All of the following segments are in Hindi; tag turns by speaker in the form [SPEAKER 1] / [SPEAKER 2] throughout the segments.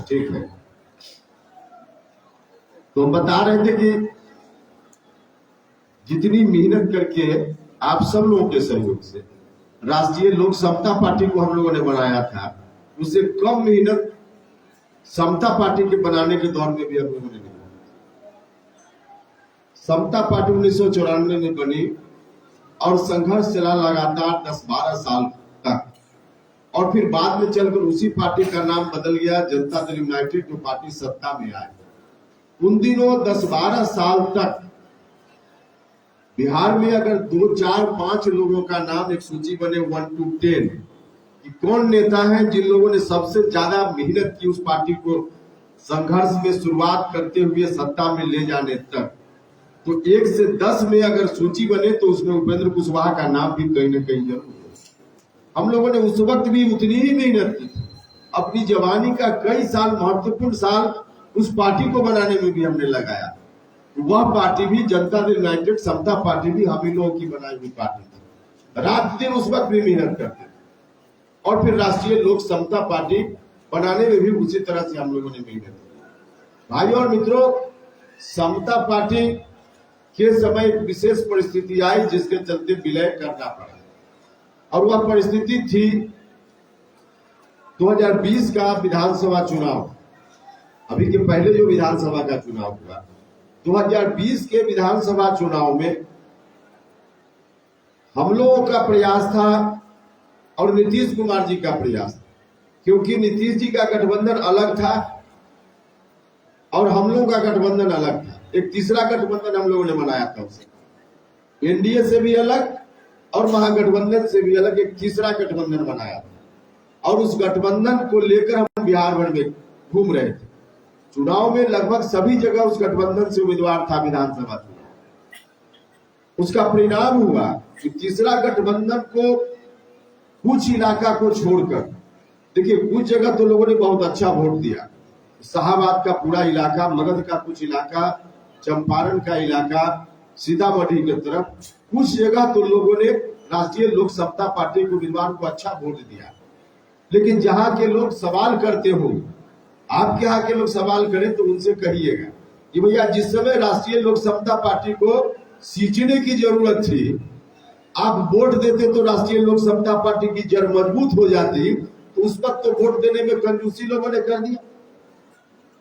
[SPEAKER 1] ठीक है। तो हम बता रहे थे कि जितनी मेहनत करके आप सब लोगों के सहयोग से राष्ट्रीय लोक समता पार्टी को हम लोगों ने बनाया था, उससे कम मेहनत समता पार्टी के बनाने के दौर में भी हम लोगों ने नहीं। समता पार्टी 1994 में बनी और संघर्ष चला लगातार 10-12 साल तक, और फिर बाद में चलकर उसी पार्टी का नाम बदल गया जनता दल यूनाइटेड, जो पार्टी सत्ता में आए। उन दिनों 10-12 साल तक बिहार में अगर 2, 4, 5 लोगों का नाम एक सूची बने 1 to 10 कि कौन नेता है जिन लोगों ने सबसे ज्यादा मेहनत की उस पार्टी को संघर्ष में शुरुआत करते हुए सत्ता में ले जाने तक, तो 1 से 10 में अगर सूची बने तो उसमें उपेंद्र कुशवाहा का नाम भी कहीं न कहीं जरूर है। हम लोगों ने उस वक्त भी उतनी ही मेहनत की, अपनी जवानी का कई साल, महत्वपूर्ण साल उस पार्टी को बनाने में भी हमने लगाया। वह पार्टी भी जनता दल यूनाइटेड, समता पार्टी भी हम ही लोगों की बनाई हुई पार्टी थी। रात दिन उस वक्त भी मेहनत करते थे, और फिर राष्ट्रीय लोक समता पार्टी बनाने में भी उसी तरह से हम लोगों ने मेहनत की। भाइयों और मित्रों, समता पार्टी के समय एक विशेष परिस्थिति आई जिसके चलते विलय करना पड़ा, और वह परिस्थिति थी 2020 का विधानसभा चुनाव। अभी के पहले जो विधानसभा का चुनाव हुआ, 2020 के विधानसभा चुनाव में हम लोगों का प्रयास था और नीतीश कुमार जी का प्रयास था, क्योंकि नीतीश जी का गठबंधन अलग था और हम लोगों का गठबंधन अलग था। एक तीसरा गठबंधन हम लोगों ने बनाया था, उसे एनडीए से भी अलग और महागठबंधन से भी अलग एक तीसरा गठबंधन बनाया था, और उस गठबंधन को लेकर हम बिहार भर में घूम रहे थे। चुनाव में लगभग सभी जगह उस गठबंधन से उम्मीदवार था विधानसभा चुनाव। उसका परिणाम हुआ कि तीसरा गठबंधन को कुछ इलाका को छोड़कर, देखिए कुछ जगह तो लोगों ने बहुत अच्छा वोट दिया, शाहबाद का पूरा इलाका, मगध का कुछ इलाका, चंपारण का इलाका, सीतामढ़ी की तरफ कुछ जगह तो लोगों ने राष्ट्रीय लोक समता पार्टी के उम्मीदवार को अच्छा वोट दिया। लेकिन जहां के लोग सवाल करते हो, आपके यहाँ के लोग सवाल करें तो उनसे कहिएगा कि भैया जिस समय राष्ट्रीय लोक समता पार्टी को सींचने की जरूरत थी, आप वोट देते तो राष्ट्रीय लोक समता पार्टी की जड़ मजबूत हो जाती, तो उस वक्त तो वोट देने में कंजूसी लोगों ने कर दिया।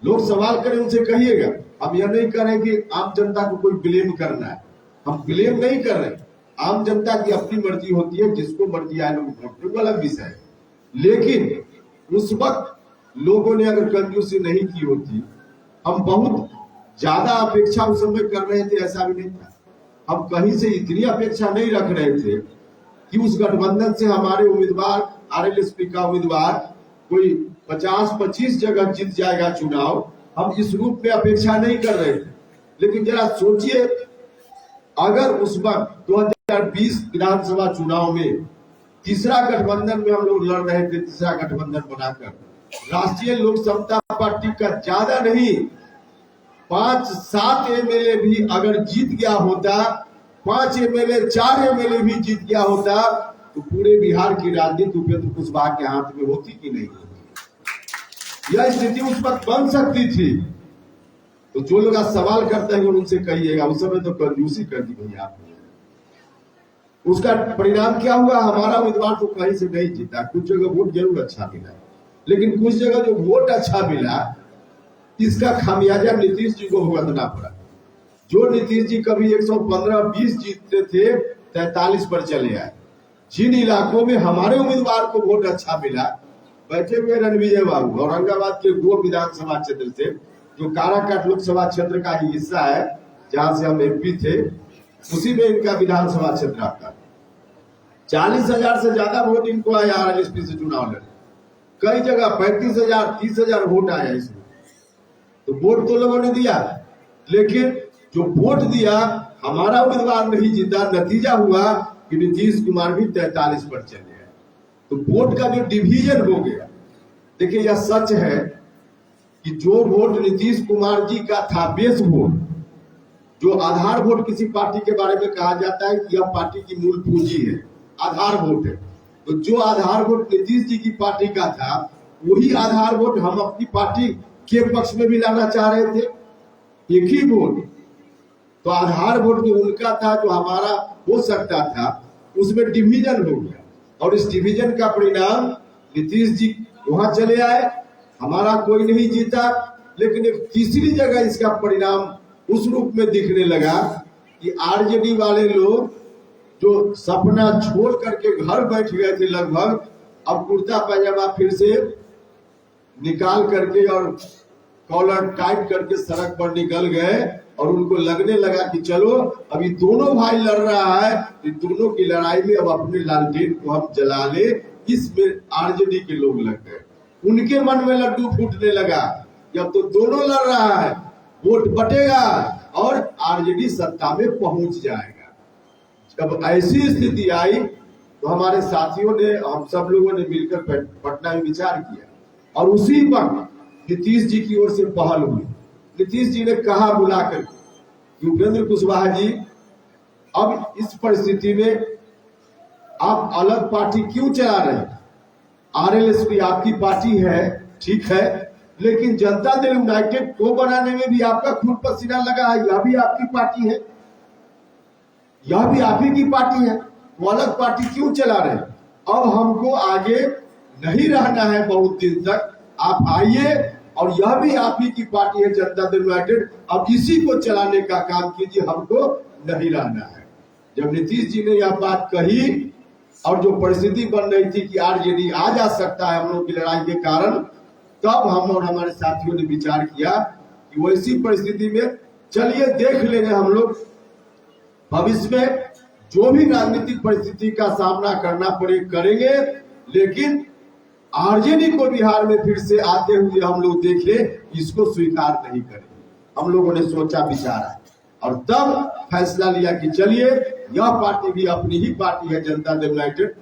[SPEAKER 1] लोग सवाल करें उनसे कहिएगा। हम यह नहीं कर रहे कि आम जनता को कोई ब्लेम करना है, हम ब्लेम नहीं कर रहे। आम जनता की अपनी मर्जी होती है, जिसको मर्जी आए लोग वोट, वो अलग विषय है। लेकिन उस वक्त लोगों ने अगर कंजूसी नहीं की होती, हम बहुत ज्यादा अपेक्षा उस समय कर रहे थे, ऐसा भी नहीं था। हम कहीं से इतनी अपेक्षा नहीं रख रहे थे कि उस गठबंधन से हमारे उम्मीदवार, आरएलएसपी का उम्मीदवार कोई 50-25 जगह जीत जाएगा चुनाव, हम इस रूप में अपेक्षा नहीं कर रहे थे। लेकिन जरा सोचिए, अगर उस वक्त 2020 विधानसभा चुनाव में तीसरा गठबंधन में हम लोग लड़ रहे थे, तीसरा गठबंधन बनाकर राष्ट्रीय लोक समता पार्टी का ज्यादा नहीं 5-7 एमएलए भी अगर जीत गया होता, 5 एमएलए 4 एमएलए भी जीत गया होता, तो पूरे बिहार की राजनीति उपेंद्र कुशवाहा के हाथ में होती कि नहीं होती? यह स्थिति उस वक्त बन सकती थी। तो जो लोग आज सवाल करते हैं उनसे कहिएगा उस समय तो कंजूसी कर दी भैया आपने। उसका परिणाम क्या हुआ? हमारा उम्मीदवार तो कहीं से नहीं जीता, कुछ जगह वोट जरूर अच्छा मिला, लेकिन कुछ जगह जो वोट अच्छा मिला, इसका खामियाजा नीतीश जी को भुगतना पड़ा। जो नीतीश जी कभी 115-20 जीतते थे, 43 पर चले आए। जिन इलाकों में हमारे उम्मीदवार को वोट अच्छा मिला, बैठे हुए रणविजय बाबू औरंगाबाद के गो विधानसभा क्षेत्र से, जो काराकाट लोकसभा क्षेत्र का ही हिस्सा है, जहां से हम एमपी थे, उसी में इनका विधानसभा क्षेत्र आता। 40,000 से ज्यादा वोट इनको आया आरएलएसपी से चुनाव लड़े। कई जगह 35,000, 30,000 वोट आया इसमें। तो वोट तो लोगों ने दिया, लेकिन जो वोट दिया हमारा उम्मीदवार नहीं जीता। नतीजा हुआ कि नीतीश कुमार भी 43 पर चले गए। तो वोट का जो डिवीजन हो गया, देखिए यह सच है कि जो वोट नीतीश कुमार जी का था, बेस वोट, जो आधार वोट किसी पार्टी के बारे में कहा जाता है कि यह पार्टी की मूल पूंजी है, आधार वोट है। तो जो आधार वोट नीतीश जी की पार्टी का था, वही आधार वोट हम अपनी पार्टी के पक्ष में भी लाना चाह रहे थे, एक ही वोट। तो आधार वोट जो उनका था, जो हमारा हो सकता था, उसमें डिवीजन हो गया और इस डिवीजन का परिणाम नीतीश जी वहां चले आए, हमारा कोई नहीं जीता। लेकिन एक तीसरी जगह इसका परिणाम उस रूप में दिखने लगा कि आरजेडी वाले लोग जो सपना छोड़ करके घर बैठ गए थे लगभग, अब कुर्ता पैजामा फिर से निकाल करके और कॉलर टाइट करके सड़क पर निकल गए और उनको लगने लगा कि चलो अभी दोनों भाई लड़ रहा है, इन दोनों की लड़ाई में अब अपने लालटेन को हम जला ले। इसमें आरजेडी के लोग लग गए, उनके मन में लड्डू फूटने लगा, जब तो दोनों लड़ रहा है, वोट बटेगा और आरजेडी सत्ता में पहुंच जाएगा। जब ऐसी स्थिति आई तो हमारे साथियों ने, हम सब लोगों ने मिलकर पटना में विचार किया और उसी वक्त नीतीश जी की ओर से पहल हुई। नीतीश जी ने कहा बुलाकर कि उपेंद्र कुशवाहा जी, अब इस परिस्थिति में आप अलग पार्टी क्यों चला रहे हैं? आरएलएसपी आपकी पार्टी है, ठीक है, लेकिन जनता दल यूनाइटेड को बनाने में भी आपका खून पसीना लगा है, यह भी आपकी पार्टी है, यह भी आप ही की पार्टी है, वो अलग पार्टी क्यों चला रहे हैं? अब हमको आगे नहीं रहना है बहुत दिन तक, आप आइए और यह भी आप ही की पार्टी है जनता दल यूनाइटेड, अब इसी को चलाने का काम कीजिए, हमको नहीं रहना है। जब नीतीश जी ने यह बात कही और जो परिस्थिति बन रही थी कि आरजेडी आ जा सकता है हम लोग की लड़ाई के कारण, तब हम और हमारे साथियों ने विचार किया कि वैसी परिस्थिति में चलिए देख लेंगे हम लोग भविष्य में जो भी राजनीतिक परिस्थिति का सामना करना पड़े करेंगे, लेकिन आरजेडी को बिहार में फिर से आते हुए हम लोग देखें, इसको स्वीकार नहीं करेंगे। हम लोगों ने सोचा विचारा और तब फैसला लिया कि चलिए यह पार्टी भी अपनी ही पार्टी है जनता दल यूनाइटेड।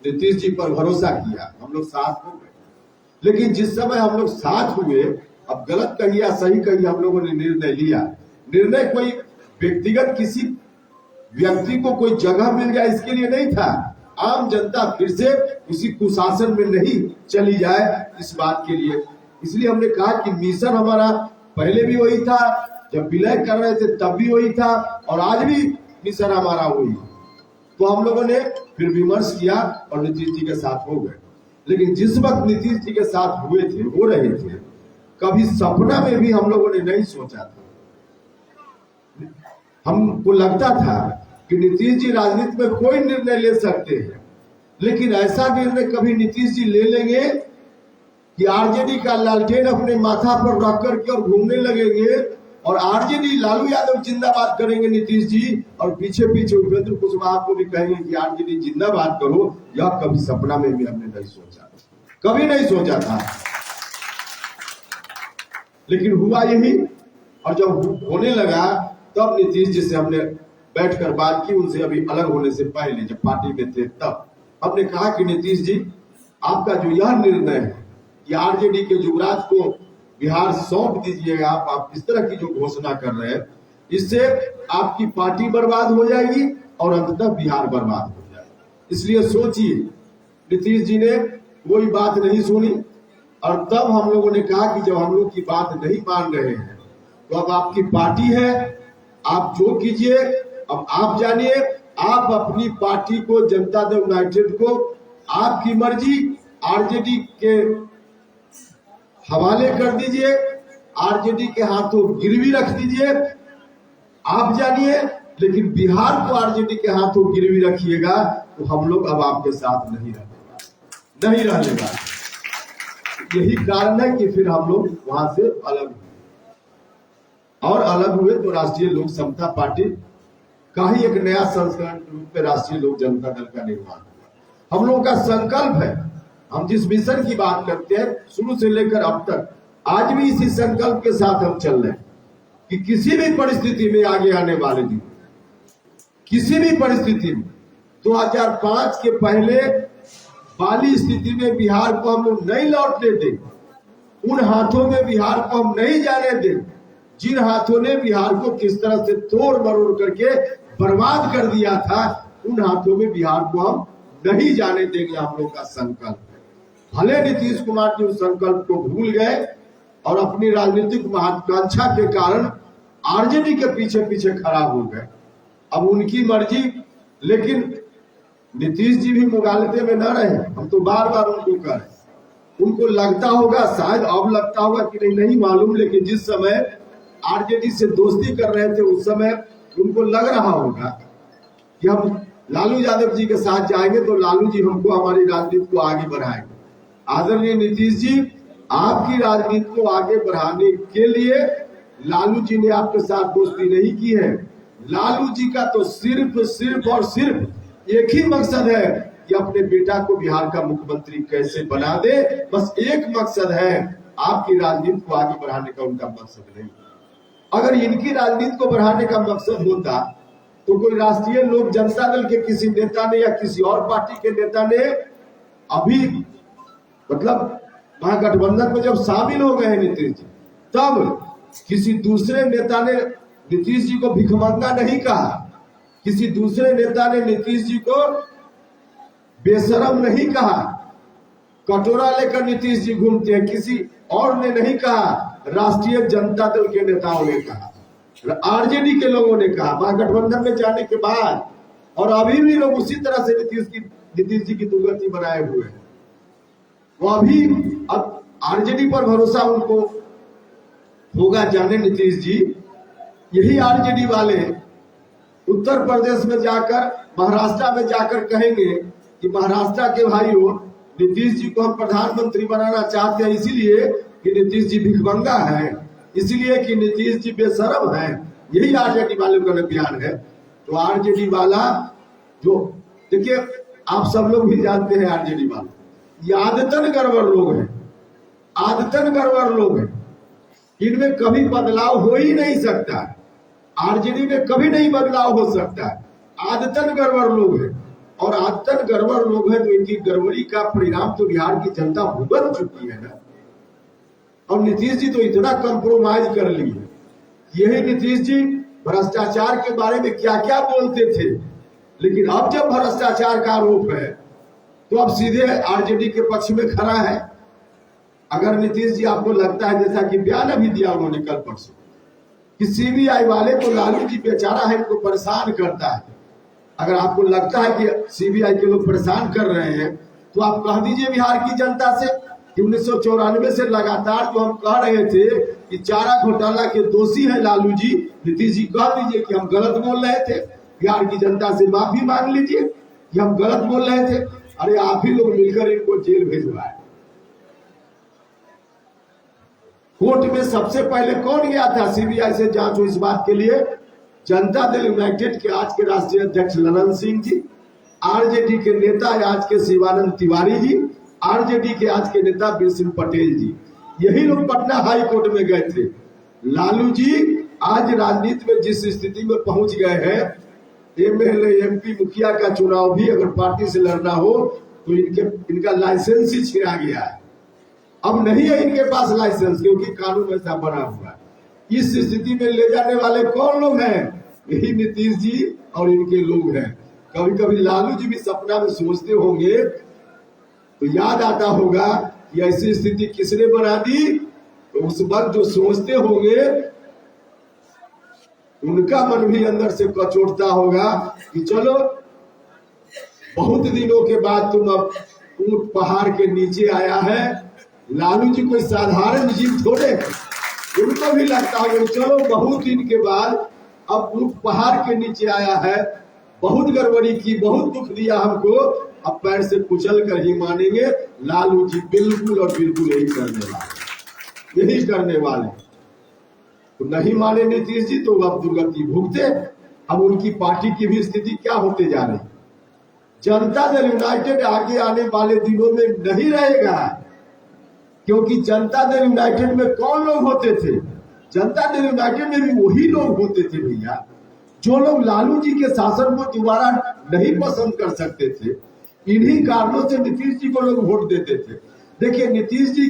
[SPEAKER 1] नीतीश जी पर भरोसा किया, हम लोग साथ हो गए। लेकिन जिस समय हम लोग साथ हुए, अब गलत कहिए या सही कहिए, हम लोगों ने निर्णय लिया। निर्णय कोई व्यक्तिगत किसी व्यक्ति को कोई जगह मिल जाए इसके लिए नहीं था, आम जनता फिर से उसी कुशासन में नहीं चली जाए इस बात के लिए। इसलिए हमने कहा कि मिशन हमारा पहले भी वही था, जब विलय कर रहे थे तब भी वही था और आज भी मिशन हमारा वही। तो हम लोगों ने फिर विमर्श किया और नीतीश जी के साथ हो गए। लेकिन जिस वक्त नीतीश जी के साथ हो रहे थे, कभी सपना में भी हम लोगों ने नहीं सोचा था। हमको लगता था कि नीतीश जी राजनीति में कोई निर्णय ले सकते हैं, लेकिन ऐसा निर्णय कभी नीतीश जी ले लेंगे कि आरजेडी का लालटेन अपने माथा पर रख करके और घूमने लगेंगे और आरजेडी लालू यादव जिंदाबाद करेंगे नीतीश जी, और पीछे पीछे उपेंद्र कुशवाहा को भी कहेंगे कि आरजेडी जिंदाबाद करो। यह कभी सपना में भी हमने नहीं सोचा, कभी नहीं सोचा था, लेकिन हुआ यही। और जब होने लगा तब नीतीश जी से हमने बैठकर बात की, उनसे अभी अलग होने से पहले जब पार्टी में थे तब हमने कहा कि नीतीश जी, आपका जो यह निर्णय है कि आरजेडी के युवराज को बिहार सौंप दीजिएगा, आप इस तरह की जो घोषणा कर रहे हैं, इससे आपकी पार्टी बर्बाद हो जाएगी और अंततः बिहार बर्बाद हो जाएगा। इसलिए सोचिए, नीतीश जी ने कोई बात नहीं सुनी और तब हम लोगों ने कहा कि जब हम लोग की बात नहीं मान रहे हैं तो अब आपकी पार्टी है, आप जो कीजिए, अब आप जानिए, आप अपनी पार्टी को जनता दल यूनाइटेड को आपकी मर्जी आरजेडी के हवाले कर दीजिए, आरजेडी के हाथों गिरवी रख दीजिए, आप जानिए, लेकिन बिहार को आरजेडी के हाथों गिरवी रखिएगा तो हम लोग अब आपके साथ नहीं रहेगा। यही कारण है कि फिर हम लोग वहां से अलग हुए और अलग हुए तो राष्ट्रीय लोक समता पार्टी का ही एक नया संस्करण के रूप में राष्ट्रीय लोक जनता दल का निर्माण हुआ। हम लोगों का संकल्प है, हम जिस मिशन की बात करते हैं शुरू से लेकर अब तक, आज भी इसी संकल्प के साथ हम चल रहे हैं कि किसी भी परिस्थिति में आगे आने वाले दिन, किसी भी परिस्थिति में 2005 के पहले वाली स्थिति में बिहार को हम लोग नहीं लौटने देंगे। उन हाथों में बिहार को हम नहीं जाने देंगे जिन हाथों ने बिहार को किस तरह से तोड़ मरोड़ करके बर्बाद कर दिया था। उन हाथों में बिहार को हम नहीं जाने देंगे, हम लोग का संकल्प है। भले नीतीश कुमार जी उस संकल्प को भूल गए और अपनी राजनीतिक महत्वाकांक्षा के कारण आरजेडी के पीछे पीछे खड़ा हो गए। अब उनकी मर्जी, लेकिन नीतीश जी भी मुगालते में न रहे। हम तो बार बार उनको कह रहे, उनको लगता होगा, शायद अब लगता होगा कि नहीं मालूम, लेकिन जिस समय आरजेडी से दोस्ती कर रहे थे उस समय उनको लग रहा होगा कि हम लालू यादव जी के साथ जाएंगे तो लालू जी हमको हमारी राजनीति को आगे बढ़ाएंगे। आदरणीय नीतीश जी, आपकी राजनीति को आगे बढ़ाने के लिए लालू जी ने आपके साथ दोस्ती नहीं की है। लालू जी का तो सिर्फ और सिर्फ एक ही मकसद है कि अपने बेटा को बिहार का मुख्यमंत्री कैसे बना दे। बस एक मकसद है, आपकी राजनीति को आगे बढ़ाने का उनका मकसद नहीं। अगर इनकी राजनीति को बढ़ाने का मकसद होता तो कोई राष्ट्रीय लोक जनता दल के किसी नेता ने या किसी और पार्टी के नेता ने अभी मतलब महागठबंधन में जब शामिल हो गए हैं नीतीश जी, तब किसी दूसरे नेता ने नीतीश जी को भिखमंगा नहीं कहा, किसी दूसरे नेता ने नीतीश जी को बेशरम नहीं कहा। कटोरा लेकर नीतीश जी घूमते हैं, किसी और ने नहीं कहा, राष्ट्रीय जनता दल के नेताओं ने कहा, आरजेडी के लोगों ने कहा महागठबंधन में जाने के बाद। और अभी भी लोग उसी तरह से नीतीश जी की दुर्गति बनाए हुए हैं। वो अभी अब आरजेडी पर भरोसा उनको होगा, जाने नीतीश जी। यही आरजेडी वाले उत्तर प्रदेश में जाकर, महाराष्ट्र में जाकर कहेंगे कि महाराष्ट्र के भाइयों, नीतीश जी को हम प्रधानमंत्री बनाना चाहते हैं इसीलिए कि नीतीश जी भिखमंगा है, इसलिए कि नीतीश जी बेशरम है। यही आरजेडी वाले का बयान है। तो आरजेडी वाला जो, देखिए आप सब लोग भी जानते हैं आरजेडी वाले ये आदतन गड़बड़ लोग हैं, आदतन गड़बड़ लोग हैं। इनमें कभी बदलाव हो ही नहीं सकता, आरजेडी में कभी नहीं बदलाव हो सकता। आदतन गड़बड़ लोग हैं, और आदतन गड़बड़ लोग हैं तो इनकी गड़बड़ी का परिणाम तो बिहार की जनता भुगत चुकी है ना। और नीतीश जी तो इतना कंप्रोमाइज कर लिए। यही नीतीश जी भ्रष्टाचार के बारे में क्या क्या बोलते थे, लेकिन अब जब भ्रष्टाचार का आरोप है तो अब सीधे आरजेडी के पक्ष में खड़ा है। अगर नीतीश जी आपको लगता है, जैसा कि बयान अभी दिया उन्होंने कल परसों, कि सीबीआई वाले को लालू जी बेचारा है, इनको परेशान करता है, अगर आपको लगता है कि सीबीआई के लोग परेशान कर रहे हैं तो आप कह दीजिए बिहार की जनता से कि 1994 से लगातार जो हम कह रहे थे कि चारा घोटाला के दोषी है लालू जी, नीतीश जी कह दीजिए कि हम गलत बोल रहे थे, बिहार की जनता से माफी मांग लीजिए कि हम गलत बोल रहे थे। अरे आप ही लोग मिलकर इनको जेल भिजवाए। कोर्ट में सबसे पहले कौन गया था सीबीआई से जांच हो इस बात के लिए? जनता दल यूनाइटेड के आज के राष्ट्रीय अध्यक्ष ललन सिंह जी, आरजेडी के नेता आज के शिवानंद तिवारी जी, आरजेडी के आज के नेता बीर सिंह पटेल जी, यही लोग पटना हाई कोर्ट में गए थे। लालू जी आज राजनीति में जिस स्थिति में पहुंच गए हैं, एमएलए एमपी मुखिया का चुनाव भी अगर पार्टी से लड़ना हो तो इनका लाइसेंस ही छिड़ा गया है। अब नहीं है इनके पास लाइसेंस, क्योंकि कानून ऐसा बना हुआ है। इस स्थिति में ले जाने वाले कौन लोग हैं? यही नीतीश जी और इनके लोग हैं। कभी कभी लालू जी भी सपना में सोचते होंगे तो याद आता होगा कि ऐसी स्थिति किसने बना दी, तो उस वक्त जो सोचते होंगे उनका मन भी अंदर से कचोटता होगा कि चलो बहुत दिनों के बाद तुम अब ऊंट पहाड़ के नीचे आया है। लालू जी कोई साधारण जीव थोड़े, उनको भी लगता है चलो बहुत दिन के बाद अब ऊंट पहाड़ के नीचे आया है, बहुत गड़बड़ी की, बहुत दुख दिया हमको, अब पैर से कुचल कर ही मानेंगे। लालू जी बिल्कुल और बिल्कुल यही करने वाले, यही करने वाले। तो नहीं माने नीतीश जी तो अब दुर्गति भुगते। अब उनकी पार्टी की भी स्थिति क्या होते जा रही। जनता दल यूनाइटेड आगे आने वाले दिनों में नहीं रहेगा, क्योंकि जनता दल यूनाइटेड में कौन लोग होते थे? जनता दल यूनाइटेड में भी वही लोग होते थे भैया, जो लोग लालू जी के शासन को दोबारा नहीं पसंद कर सकते थे। इन्हीं कारणों से नीतीश जी को लोग वोट देते थे। देखिए नीतीश जी,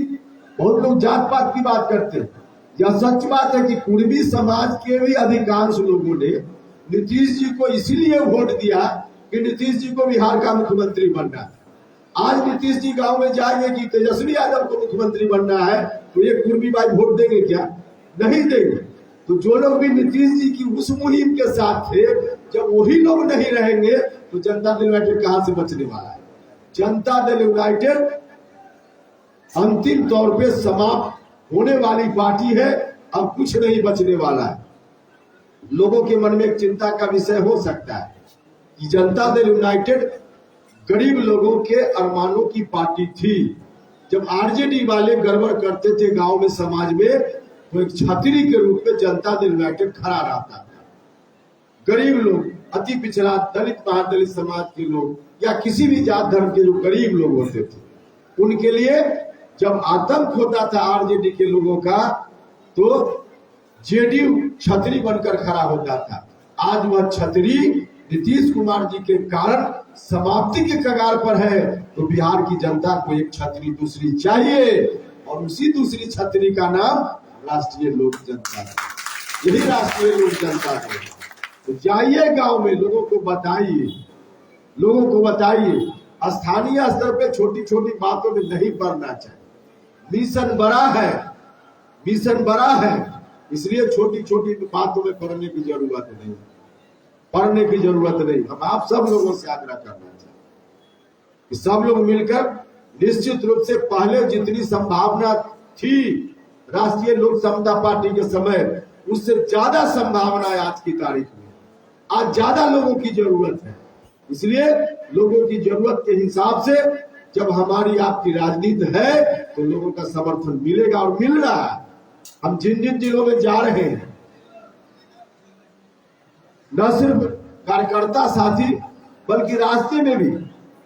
[SPEAKER 1] बहुत लोग जात पात की बात करते हैं, यह सच बात है कि कुर्मी समाज के भी अधिकांश लोगों ने नीतीश जी को इसीलिए वोट दिया कि नीतीश जी को बिहार का मुख्यमंत्री बनना है। आज नीतीश जी गांव में जाएंगे कि तेजस्वी यादव को मुख्यमंत्री बनना है तो ये कुर्मी भाई वोट देंगे क्या? नहीं देंगे। तो जो लोग भी नीतीश जी की उस मुहिम के साथ थे, जब वही लोग नहीं रहेंगे तो जनता दल यूनाइटेड कहां से बचने वाला है? जनता दल यूनाइटेड अंतिम तौर पे समाप्त होने वाली पार्टी है। अब कुछ नहीं बचने वाला है। लोगों के मन में एक चिंता का विषय हो सकता है कि जनता दल यूनाइटेड गरीब लोगों के अरमानों की पार्टी थी। जब आरजेडी वाले गड़बड़ करते थे गांव में, समाज में, तो एक छतरी के रूप में जनता दल यूनाइटेड खड़ा रहता था। गरीब लोग, अति पिछड़ा, दलित, महादलित समाज के लोग या किसी भी जात धर्म के जो गरीब लोग होते थे, उनके लिए जब आतंक होता था आरजेडी के लोगों का, तो जेडीयू छतरी बनकर खड़ा होता था। आज वह छतरी नीतीश कुमार जी के कारण समाप्ति के कगार पर है। तो बिहार की जनता को एक छतरी दूसरी चाहिए और उसी दूसरी छतरी का नाम राष्ट्रीय लोक जनता है। यही राष्ट्रीय लोक जनता है। तो जाइए गांव में, लोगों को बताइए, लोगों को बताइए। स्थानीय स्तर पे छोटी छोटी बातों में नहीं पड़ना चाहिए। मिशन बड़ा है, मिशन बड़ा है, इसलिए छोटी छोटी बातों में पढ़ने की जरूरत नहीं, पढ़ने की जरूरत नहीं। हम आप सब लोगों से आग्रह करना चाहिए कि सब लोग मिलकर निश्चित रूप से पहले जितनी संभावना थी राष्ट्रीय लोक समता पार्टी के समय, उससे ज्यादा संभावना है आज की तारीख में। आज ज्यादा लोगों की जरूरत है। इसलिए लोगों की जरूरत के हिसाब से जब हमारी आपकी राजनीति है तो लोगों का समर्थन मिलेगा और मिल रहा है। हम जिन जिन जिलों में जा रहे हैं, न सिर्फ कार्यकर्ता साथी बल्कि रास्ते में भी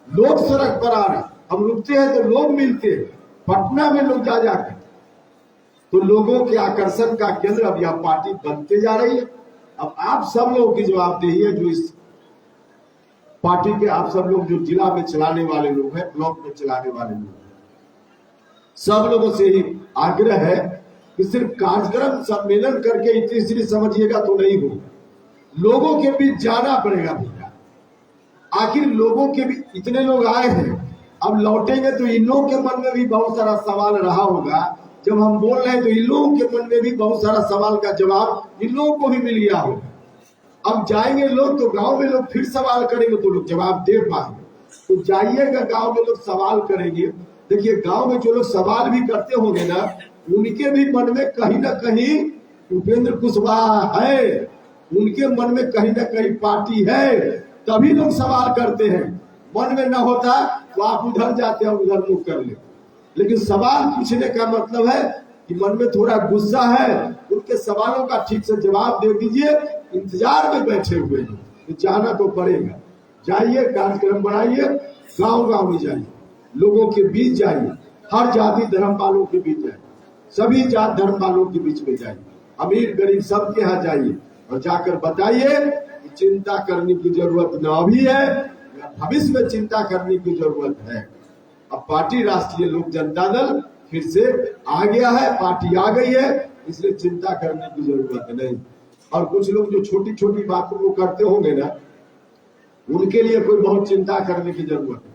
[SPEAKER 1] लोग सड़क पर आ रहे, हम रुकते हैं तो लोग मिलते हैं। पटना में लोग जा जाकर, तो लोगों के आकर्षण का केंद्र अब यह पार्टी बनते जा रही है। अब आप सब लोगों की जवाबदेही है, जो इस पार्टी के आप सब लोग जो जिला में चलाने वाले लोग हैं, ब्लॉक में चलाने वाले लोग हैं, सब लोगों से ही आग्रह है कि सिर्फ कार्यक्रम सम्मेलन करके तीसरी समझिएगा तो नहीं हो, लोगों के बीच जाना पड़ेगा भैया। आखिर लोगों के बीच इतने लोग आए हैं, अब लौटेंगे तो इन लोगों के मन में भी बहुत सारा सवाल रहा होगा। जब हम बोल रहे हैं तो इन लोगों के मन में भी बहुत सारा सवाल का जवाब इन लोगों को भी मिल गया होगा। अब जाएंगे लोग तो गांव में लोग फिर सवाल करेंगे तो लोग जवाब दे पाएंगे। तो जाइएगा गांव में, लोग सवाल करेंगे। देखिए गांव में जो लोग सवाल भी करते होंगे ना, उनके भी मन में कहीं ना कहीं उपेंद्र कुशवाहा है, उनके मन में कहीं ना कहीं पार्टी है, तभी लोग सवाल करते हैं। मन में ना होता तो आप उधर जाते हैं, उधर मुंह कर ले। लेकिन सवाल पूछने का मतलब है कि मन में थोड़ा गुस्सा है, उनके सवालों का ठीक से जवाब दे दीजिए। इंतजार में बैठे हुए हैं तो जाना तो पड़ेगा। जाइए, कार्यक्रम बनाइए, गांव गांव में जाइए, लोगों के बीच जाइए, हर जाति धर्म वालों के बीच जाइए, सभी जात धर्म वालों के बीच में जाइए, अमीर गरीब सबके यहाँ जाइए और जाकर बताइए कि चिंता करने की जरूरत न अभी है, भविष्य में चिंता करने की जरूरत है। अब पार्टी राष्ट्रीय लोक जनता दल फिर से आ गया है, पार्टी आ गई है, इसलिए चिंता करने की जरूरत नहीं। और कुछ लोग जो छोटी छोटी बातों को करते होंगे ना, उनके लिए कोई बहुत चिंता करने की जरूरत है,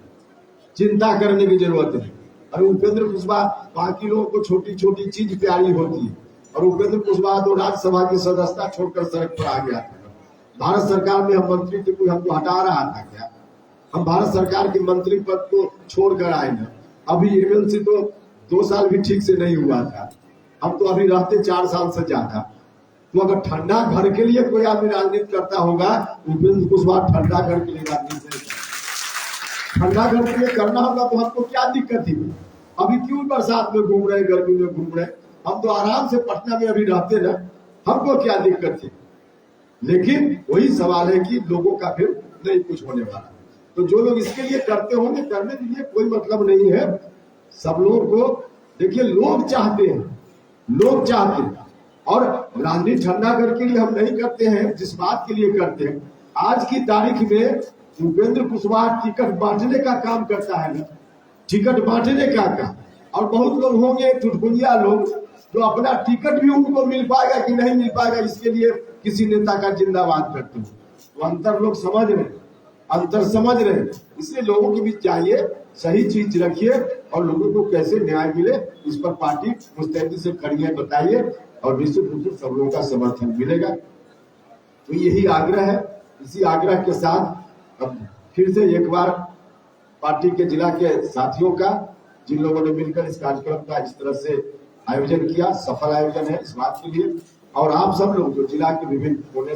[SPEAKER 1] चिंता करने की जरूरत है। और उपेंद्र कुशवाहा, बाकी लोगों को छोटी छोटी चीज प्यारी होती है, और उपेंद्र कुशवाहा तो राज्यसभा की सदस्यता छोड़कर सड़क पर आ गया था। भारत सरकार में हम मंत्री थे, कोई हमको हटा रहा था क्या? हम भारत सरकार के मंत्री पद को छोड़कर आए ना। अभी एमएलसी तो 2 साल भी ठीक से नहीं हुआ था, हम तो अभी रहते 4 साल से ज्यादा। तो अगर ठंडा घर के लिए कोई आदमी राजनीति करता होगा, उपेंद्र कुशवाहा ठंडा घर के लिए राजनीति नहीं करता। ठंडा घर के लिए करना होगा तो हमको क्या दिक्कत थी? अभी क्यों बरसात में घूम रहे, गर्मी में घूम रहे? हम तो आराम से पटना में अभी रहते ना, हमको क्या दिक्कत थी? लेकिन वही सवाल है कि लोगों का फिर नहीं कुछ होने वाला। तो जो लोग इसके लिए करते होंगे, करने के लिए कोई मतलब नहीं है। सब लोगों को देखिए, लोग चाहते हैं, लोग चाहते हैं। और राजनीति ठंडा घर के लिए हम नहीं करते हैं, जिस बात के लिए करते हैं, आज की तारीख में उपेंद्र कुशवाहा टिकट बांटने का काम करता है ना, टिकट बांटने का काम। और बहुत लोग होंगे टुटपुंजिया लोग जो अपना टिकट भी उनको मिल पाएगा कि नहीं मिल पाएगा, इसके लिए किसी नेता का जिंदाबाद करते हैं। तो अंतर लोग समझ रहे, अंतर समझ रहे। इसलिए लोगों के बीच जाइए, सही चीज रखिए और लोगों को कैसे न्याय मिले इस पर पार्टी मुस्तैदी से खड़ी है, बताइए और निश्चित रूप से सब लोगों का समर्थन मिलेगा। तो यही आग्रह है। इसी आग्रह के साथ अब फिर से एक बार पार्टी के जिला के साथियों का, जिन लोगों ने मिलकर इस कार्यक्रम का इस तरह से आयोजन किया, सफल आयोजन है इस बात के लिए, और आप सब लोग जो जिला के विभिन्न कोने